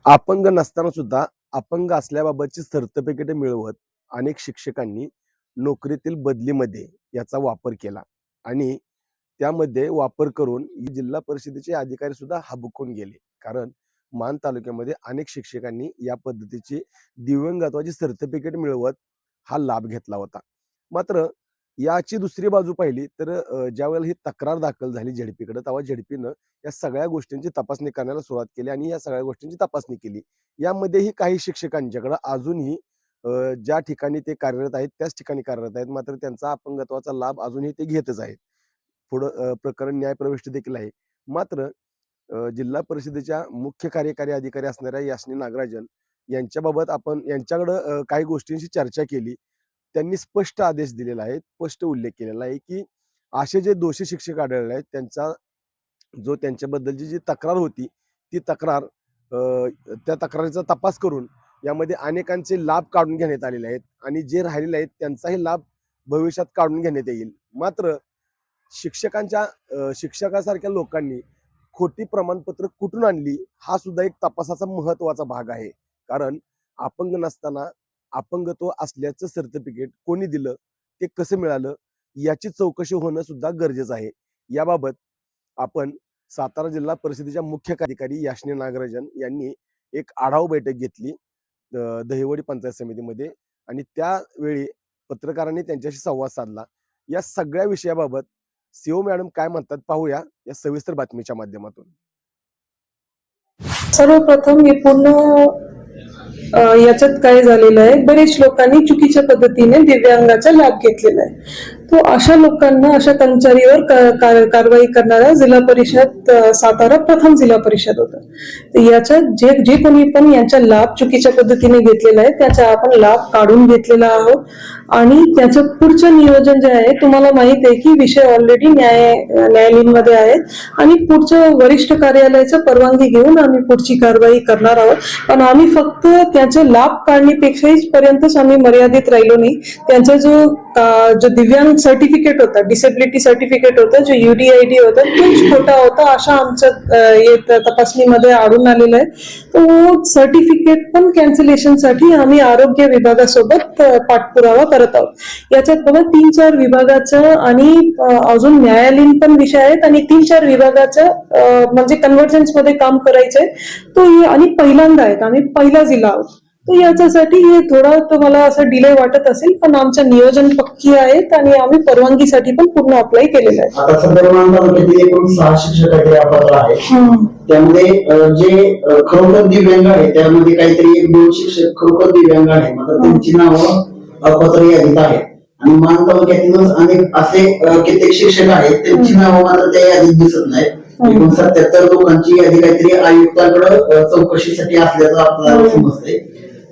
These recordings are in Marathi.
अपंग नसताना सुद्धा अपंग असल्याबाबतची सर्टिफिकेट मिळवत अनेक शिक्षकांनी नोकरीतील बदलीमध्ये याचा वापर केला आणि त्यामध्ये वापर करून जिल्हा परिषदेचे अधिकारी सुद्धा हबकून गेले. कारण मान तालुक्यामध्ये अनेक शिक्षकांनी या पद्धतीची दिव्यांगत्वाची सर्टिफिकेट मिळवत हा लाभ घेतला होता. मात्र याची दुसरी बाजू पाहिली तर ज्यावेळेला ही तक्रार दाखल झाली झेडपीकडे, तेव्हा झेडपीनं या सगळ्या गोष्टींची तपासणी करण्याला सुरुवात केली आणि या सगळ्या गोष्टींची तपासणी केली. यामध्येही काही शिक्षकांच्याकडे अजूनही ज्या ठिकाणी ते कार्यरत आहेत त्याच ठिकाणी कार्यरत आहेत, मात्र त्यांचा अपंगत्वाचा लाभ अजूनही ते घेतच आहेत. पुढं प्रकरण न्यायप्रविष्ट देखील आहे. मात्र जिल्हा परिषदेच्या मुख्य कार्यकारी अधिकारी असणाऱ्या यास्नी नागराजन यांच्याबाबत आपण यांच्याकडं काही गोष्टींची चर्चा केली. त्यांनी स्पष्ट आदेश दिलेला आहे, स्पष्ट उल्लेख केलेला आहे, की असे जे दोषी शिक्षक आढळले आहेत त्यांचा जो त्यांच्याबद्दलची जी तक्रार होती, ती तक्रार त्या तक्रारीचा तपास करून यामध्ये अनेकांचे लाभ काढून घेण्यात आलेले आहेत आणि जे राहिलेले आहेत त्यांचाही लाभ भविष्यात काढून घेण्यात येईल. मात्र शिक्षकासारख्या लोकांनी खोटी प्रमाणपत्र कुठून आणली हा सुद्धा एक तपासाचा महत्वाचा भाग आहे. कारण अपंग नसताना अपंगत्व असल्याचं सर्टिफिकेट कोणी दिलं, ते कसं मिळालं, याची चौकशी होणं सुद्धा गरजेचं आहे. याबाबत आपण सातारा जिल्हा परिषदेच्या मुख्य कार्यकारी यास्नी नागराजन यांनी एक आढावा बैठक घेतली दहिवडी पंचायत समितीमध्ये आणि त्यावेळी पत्रकारांनी त्यांच्याशी संवाद साधला. या सगळ्या विषयाबाबत सीओ मॅडम काय म्हणतात पाहूया या सविस्तर बातमीच्या माध्यमातून. सर्वप्रथम हे पूर्ण याच्यात काय झालेलं आहे, बरेच लोकांनी चुकीच्या पद्धतीने दिव्यांगाचा लाभ घेतलेला आहे. तो अशा लोकांना, अशा कर्मचारीवर कारवाई करणारा जिल्हा परिषद सातारा प्रथम जिल्हा परिषद होता. तर याच्यात जे कोणी पण यांचा लाभ चुकीच्या पद्धतीने घेतलेला आहे त्याचा आपण लाभ काढून घेतलेला आहोत आणि त्याचं पुढचं नियोजन जे आहे, तुम्हाला माहित आहे की विषय ऑलरेडी न्यायालयीनमध्ये आहे आणि पुढचं वरिष्ठ कार्यालयाचं परवानगी घेऊन आम्ही पुढची कारवाई करणार आहोत. पण आम्ही फक्त त्याचे लाभ काढण्यापेक्षाही पर्यंतच आम्ही मर्यादित राहिलो नाही. त्यांचा जो दिव्यांग सर्टिफिकेट होता, डिसेबिलिटी सर्टिफिकेट होता, जो UDID होता, तोच खोटा होता अशा आमच्या तपासणीमध्ये आढळून आलेलं आहे. तो सर्टिफिकेट पण कॅन्सलेशनसाठी आम्ही आरोग्य विभागासोबत पाठपुरावा करत आहोत. याच्यात बघा 3-4 विभागाचं आणि अजून न्यायालयीन पण विषय आहेत आणि 3-4 विभागाचं म्हणजे कन्व्हर्जन्स मध्ये काम करायचंय. तो आणि पहिल्यांदा आहेत, आम्ही पहिला जिल्हा आहोत. तर याच्यासाठी हे थोडा तुम्हाला असं डिले वाटत असेल, पण आमचं नियोजन पक्की आहेत आणि आम्ही परवानगीसाठी पण पूर्ण अप्लाय केलेलं आहे. आता सध्या तालुक्यातील एकूण 6 शिक्षकांचे अपात्र आहेत. त्यामध्ये जे खरोखर दिव्यांग आहेत त्यामध्ये काहीतरी 1-2 शिक्षक खरोखर दिव्यांग आहेत, मात्र त्यांची नावं अपात्र यादीत आहेत. आणि मान तालुक्यातीलच अनेक असे कित्येक शिक्षक आहेत त्यांची नावं मात्र त्या यादीत दिसत नाहीत. एकूण 77 लोकांची यादी काहीतरी आयुक्तांकडे चौकशीसाठी असल्याचं आपल्याला समजतंय.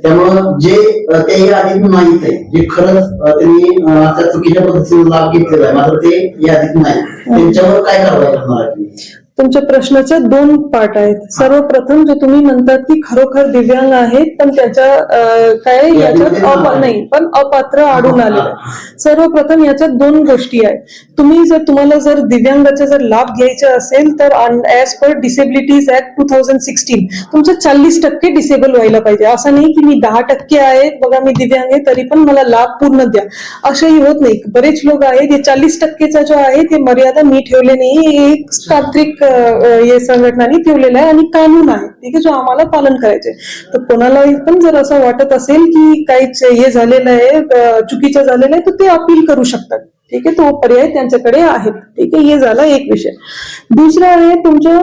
त्यामुळं जे त्या यादीत माहित आहे, जे खरंच त्यांनी अशा चुकीच्या पद्धतीने लाभ घेतलेला आहे मात्र ते यादीत नाही, त्यांच्यावर काय कारवाई करणार आहे? तुमच्या प्रश्नाचे 2 पार्ट आहेत. सर्वप्रथम जो तुम्ही म्हणतात की खरोखर दिव्यांग आहेत पण त्याच्या काय याच्यात नाही पण अपात्र आढळून आलेलं आहे. सर्वप्रथम याच्यात 2 गोष्टी आहेत. तुम्हाला जर दिव्यांगाचा जर लाभ घ्यायचा असेल तर ऍज पर डिसेबिलिटीज ऍक्ट 2016 तुमचं 40% डिसेबल व्हायला पाहिजे. असं नाही की मी 10% आहे, बघा मी दिव्यांग आहे तरी पण मला लाभ पूर्ण द्या, असंही होत नाही. बरेच लोक आहेत हे 40%चा जो आहे ते मर्यादा मी ठेवले नाही, एक तांत्रिक हे संघटनांनी ठेवलेलं आहे आणि कानून आहे, ठीक आहे, जो आम्हाला पालन करायचंय. तर कोणालाही पण जर असं वाटत असेल की काहीच हे झालेलं आहे, चुकीचं झालेलं आहे, तर ते अपील करू शकतात, ठीक आहे. तो पर्याय त्यांच्याकडे आहेत, ठीक आहे. हे झाला एक विषय. दुसरा आहे तुमच्या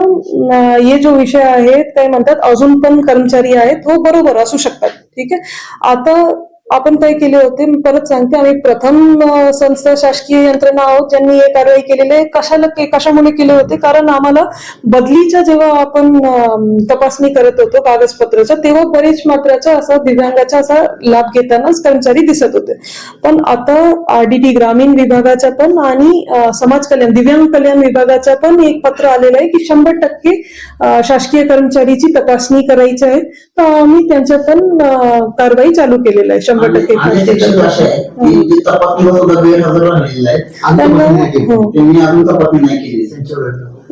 हे जो विषय आहे काय म्हणतात अजून पण कर्मचारी आहेत, हो बरोबर असू शकतात, ठीक आहे. आता आपण काय केले होते, मी परत सांगते, आम्ही प्रथम संस्था शासकीय यंत्रणा आहोत ज्यांनी हे कारवाई केलेली आहे. कशामुळे केले होते, कारण आम्हाला बदलीच्या जेव्हा आपण तपासणी करत होतो कागदपत्राचा, तेव्हा बरेच मात्राचा असा दिव्यांगाचा असा लाभ घेतानाच कर्मचारी दिसत होते. पण आता RDT ग्रामीण विभागाचा पण आणि समाज कल्याण दिव्यांग कल्याण विभागाचा पण एक पत्र आलेलं आहे की 100% शासकीय कर्मचारीची तपासणी करायची आहे. तर आम्ही त्यांच्या पण कारवाई चालू केलेलं आहे. 100%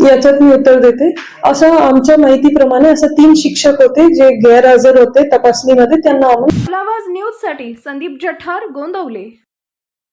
याच्यात मी उत्तर देते. असं आमच्या माहितीप्रमाणे असं 3 शिक्षक होते जे गैरहजर होते तपासणीमध्ये. त्यांना आम्हाला आपला आवाज न्यूज साठी संदीप जठार, गोंदवले.